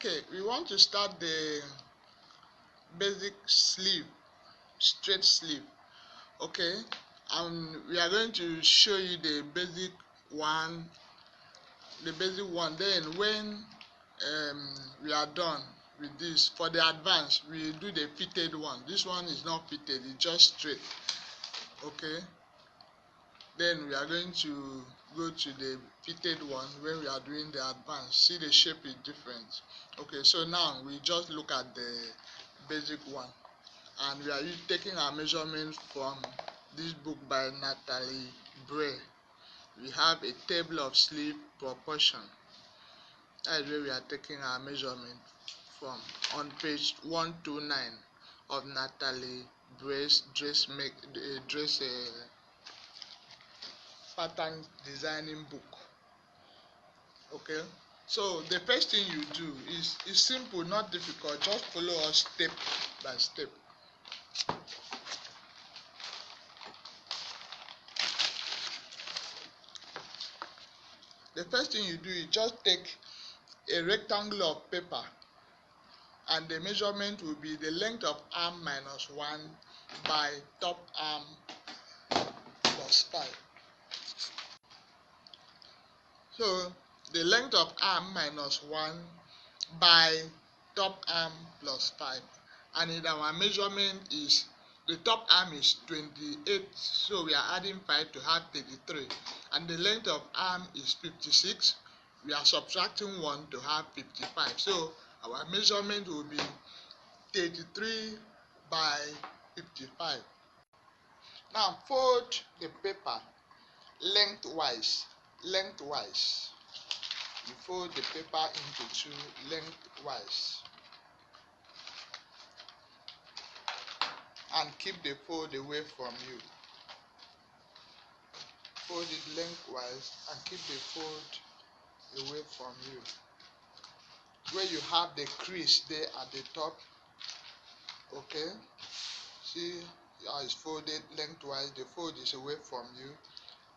Okay, we want to start the basic sleeve, straight sleeve. Okay, and we are going to show you the basic one. Then when we are done with this, for the advanced, we do the fitted one. This one is not fitted, it's just straight. Okay, then we are going to go to the fitted one when we are doing the advanced. See, the shape is different. Okay, so now we just look at the basic one, and we are taking our measurements from this book by Nathalie Bray. We have a table of sleeve proportion. That is where we are taking our measurement from, on page 129 of Nathalie Bray's dress pattern designing book. Okay, so the first thing you do is simple, not difficult. Just follow us step by step. The first thing you do is just take a rectangle of paper, and the measurement will be the length of arm minus 1 by top arm plus 5. So the length of arm minus 1 by top arm plus 5, and in our measurement is, the top arm is 28, so we are adding 5 to have 33, and the length of arm is 56. We are subtracting 1 to have 55. So our measurement will be 33 by 55. Now fold the paper lengthwise. You fold the paper into 2 lengthwise, and keep the fold away from you. Fold it lengthwise and keep the fold away from you. Where you have the crease there at the top. Okay, see how it's folded lengthwise, the fold is away from you.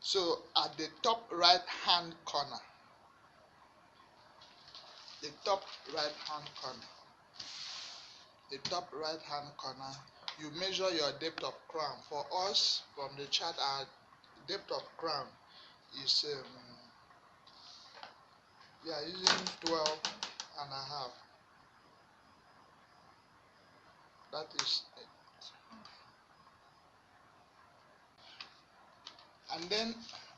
So at the top right hand corner, the top right hand corner, you measure your depth of crown. For us, from the chart, our depth of crown is we are using 12 and a half. That is it. And then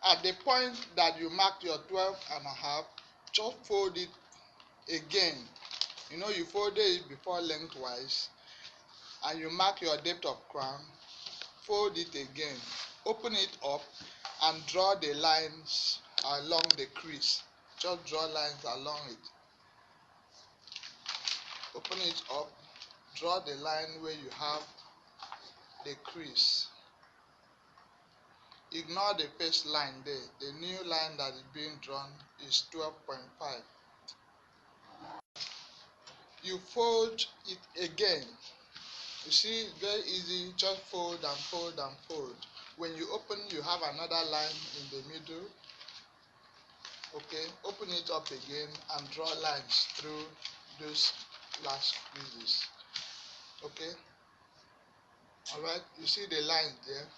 at the point that you marked your 12 and a half, just fold it again. You know, you folded it before lengthwise, and you mark your depth of crown. Fold it again, open it up, and draw the lines along the crease. Just draw lines along it. Open it up, draw the line where you have the crease. Ignore the first line there. The new line that is being drawn is 12.5. You fold it again. You see, very easy. Just fold and fold and fold. When you open, you have another line in the middle. Okay, open it up again and draw lines through those last creases. Okay, all right, you see the lines there.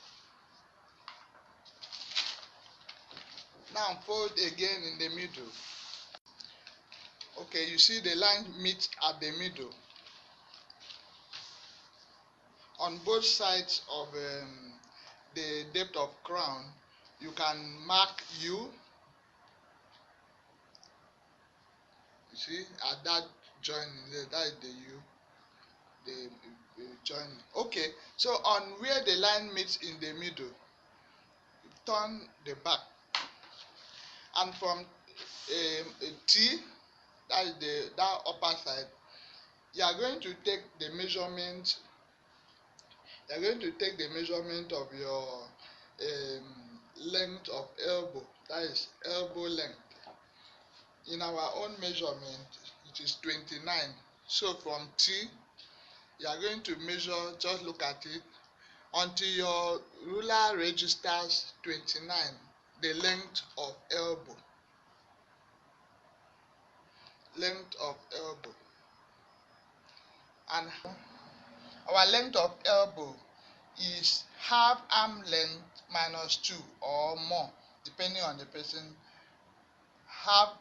Now fold again in the middle. Okay, you see the line meets at the middle. On both sides of the depth of crown, you can mark U. You see, at that joining there, that is the U, the joining. Okay, so on where the line meets in the middle, turn the back, and from T, that is that upper side, you are going to take the measurement. You are going to take the measurement of your length of elbow. That is elbow length. In our own measurement, it is 29. So from T, you are going to measure, just look at it, until your ruler registers 29, the length of elbow. length of elbow, and our length of elbow is half arm length minus 2 or more, depending on the person. Half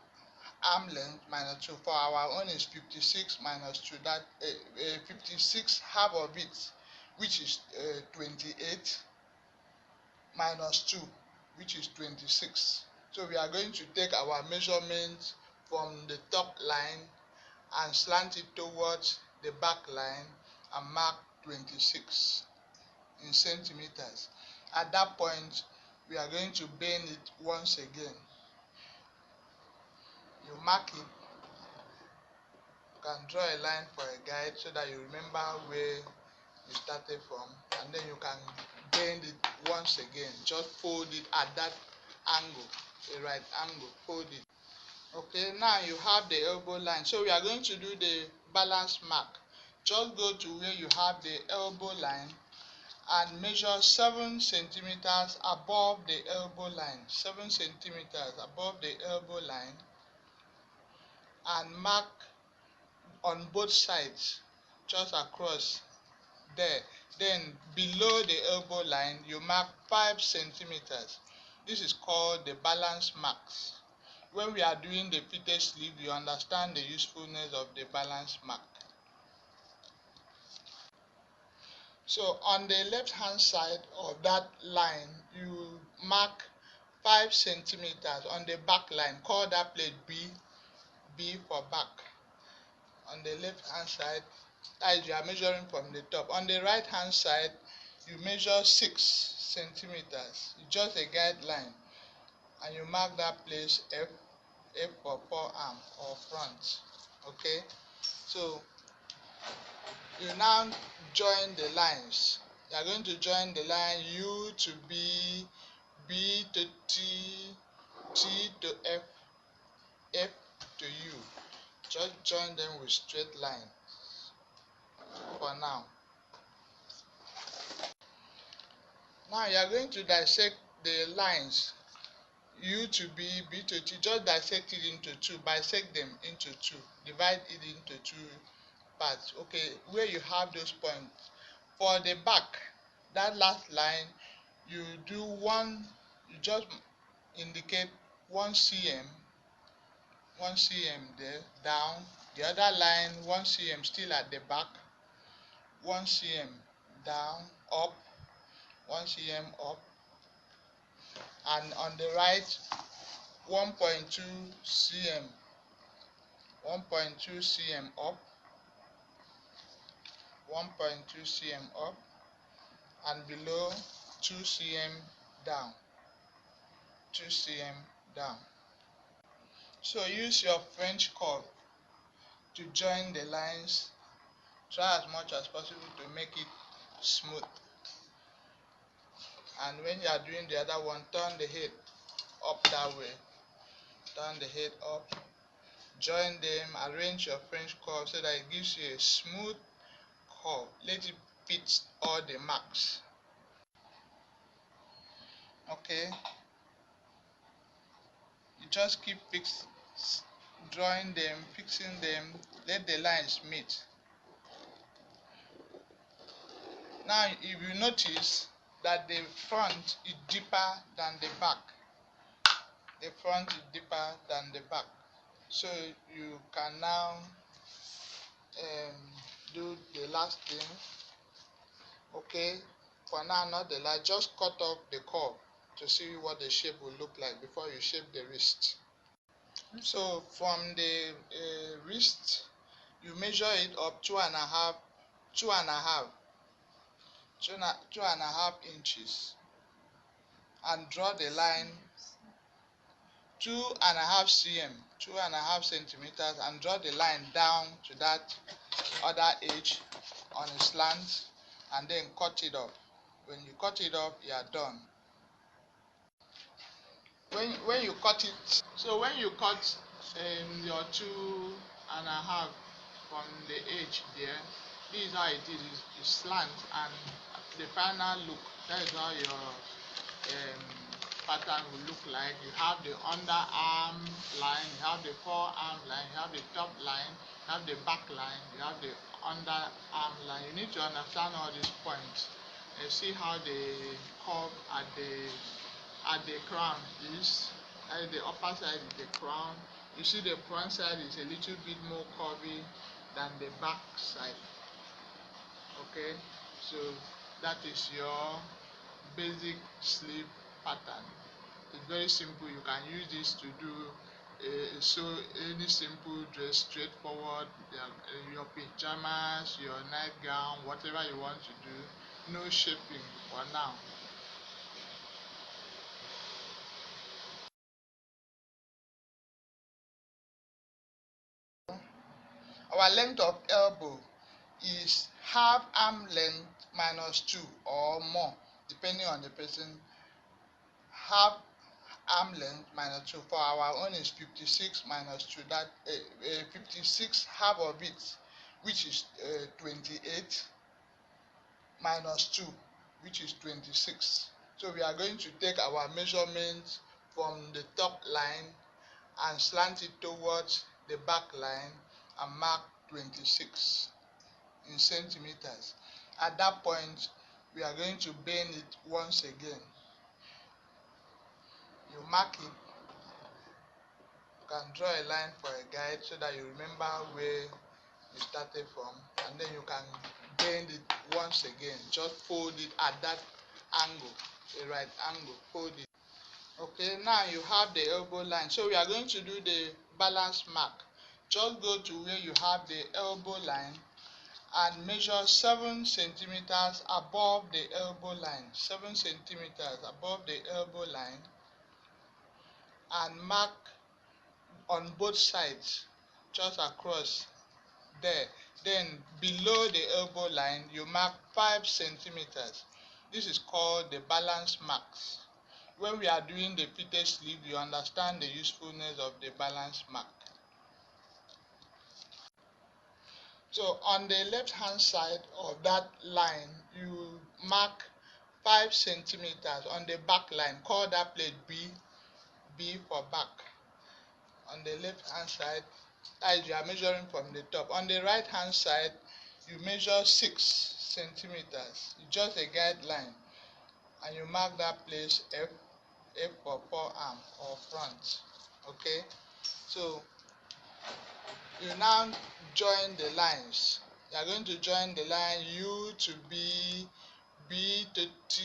arm length minus 2. For our own is 56 minus 2. That 56, half of it, which is 28, minus 2, which is 26. So we are going to take our measurement from the top line and slant it towards the back line and mark 26 in centimeters. At that point, we are going to bend it once again. You mark it. You can draw a line for a guide so that you remember where you started from, and then you can bend it once again. Just fold it at that angle, a right angle, fold it. Okay, now you have the elbow line. So we are going to do the balance mark. Just go to where you have the elbow line and measure 7 centimeters above the elbow line. 7 centimeters above the elbow line, and mark on both sides, just across there. Then below the elbow line, you mark 5 centimeters. This is called the balance marks. When we are doing the fitted sleeve, you understand the usefulness of the balance mark. So on the left hand side of that line, you mark 5 centimeters on the back line. Call that plate B, B for back. On the left hand side, that is, you are measuring from the top. On the right hand side, you measure 6 centimeters. It's just a guideline, and you mark that place F, F for forearm or front. Okay, so you now join the lines. You are going to join the line U to B, B to T, T to F, F to U. Just join them with straight line for now. Now you are going to dissect the lines U to B, B to T. Just dissect it into 2. Bisect them into 2. Divide it into 2 parts. Okay, where you have those points. For the back, that last line, you do one. You just indicate 1 cm, 1 cm there down. The other line, 1 cm still at the back. 1 cm down, up. 1 cm up. And on the right, 1.2 cm, 1.2 cm up, 1.2 cm up, and below 2 cm down, 2 cm down. So use your French curve to join the lines. Try as much as possible to make it smooth. And when you are doing the other one, turn the head up that way. Turn the head up. Join them, arrange your French curve so that it gives you a smooth curve. Let it fit all the marks. Okay, you just keep drawing them, fixing them, let the lines meet. Now if you notice that the front is deeper than the back, the front is deeper than the back, so you can now do the last thing. Okay, for now, not the last, just cut off the curve to see what the shape will look like before you shape the wrist. So from the wrist, you measure it up 2.5 inches, and draw the line 2.5 cm, 2.5 centimeters, and draw the line down to that other edge on a slant, and then cut it off. When you cut it off, you are done. When you cut it, so when you cut your 2.5 from the edge there, this is how it is. It's slant, and the final look, that is how your pattern will look like. You have the underarm line, you have the forearm line, you have the top line, you have the back line, you have the underarm line. You need to understand all these points and see how the curve at the crown is. At the upper side is the crown. You see the front side is a little bit more curvy than the back side. Okay, so that is your basic sleeve pattern. It's very simple. You can use this to do any simple dress, straightforward, your pajamas, your nightgown, whatever you want to do. No shaping for now. Our length of elbow is half arm length minus 2 or more, depending on the person. Half arm length minus 2. For our own is 56 minus 2. That 56, half of it, which is 28, minus 2, which is 26. So we are going to take our measurements from the top line and slant it towards the back line and mark 26 in centimeters. At that point, we are going to bend it once again. You mark it. You can draw a line for a guide so that you remember where you started from, and then you can bend it once again. Just fold it at that angle, a right angle. Fold it. Okay, now you have the elbow line. So we are going to do the balance mark. Just go to where you have the elbow line and measure 7 centimeters above the elbow line. 7 centimeters above the elbow line, and mark on both sides, just across there. Then below the elbow line, you mark 5 centimeters. This is called the balance marks. When we are doing the fitted sleeve, you understand the usefulness of the balance mark. So on the left hand side of that line, you mark 5 centimeters on the back line. Call that plate B, B for back. On the left hand side, as you are measuring from the top. On the right hand side, you measure 6 centimeters. It's just a guideline, and you mark that place F, F for forearm or front. Okay, so you now join the lines. You are going to join the line U to B, B to T,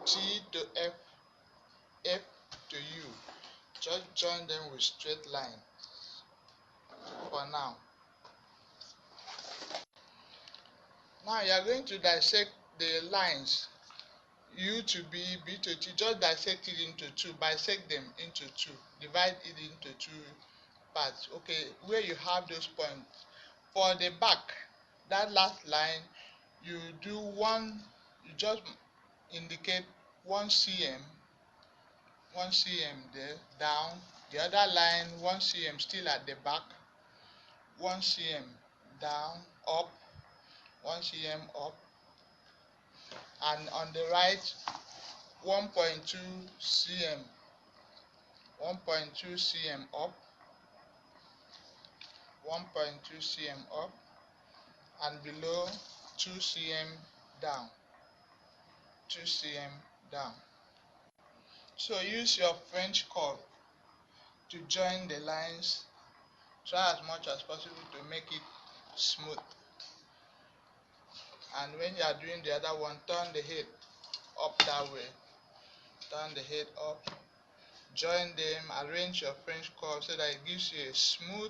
T to F, F to U. Just join them with straight line for now. Now you are going to dissect the lines U to B, B to T. Just dissect it into 2. Bisect them into 2. Divide it into 2 parts. Okay, where you have those points. For the back, that last line, you do one. You just indicate 1 cm, 1 cm there down. The other line 1 cm still at the back. 1 cm down, up. 1 cm up, and on the right 1.2 cm, 1.2 cm up, 1.2 cm up, and below 2 cm down, 2 cm down. So use your French curve to join the lines. Try as much as possible to make it smooth. And when you are doing the other one, turn the head up that way. Turn the head up. Join them, arrange your French curve so that it gives you a smooth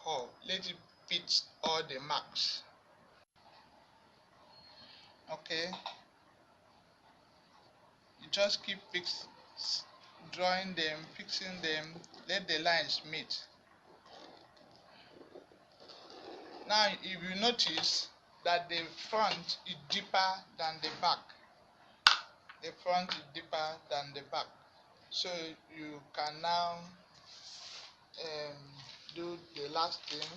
curve. Let it fit all the marks. Okay. You just keep drawing them, fixing them. Let the lines meet. Now, if you notice that the front is deeper than the back, the front is deeper than the back. So you can now do the last thing.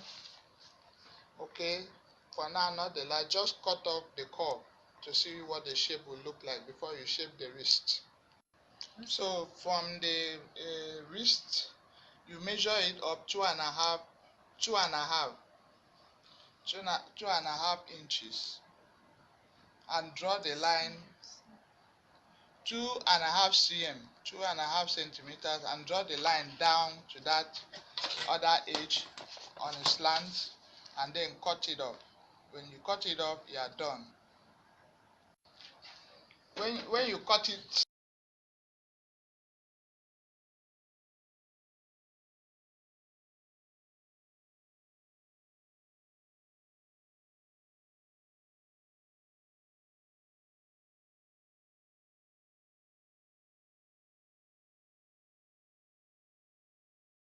Okay, for now, not the last, just cut off the curve to see what the shape will look like before you shape the wrist. So from the wrist, you measure it up two and a half, two and a half, two and a half inches, and draw the line 2.5 cm, 2.5 centimeters, and draw the line down to that other edge on a slant, and then cut it off. When you cut it off, you are done. When you cut it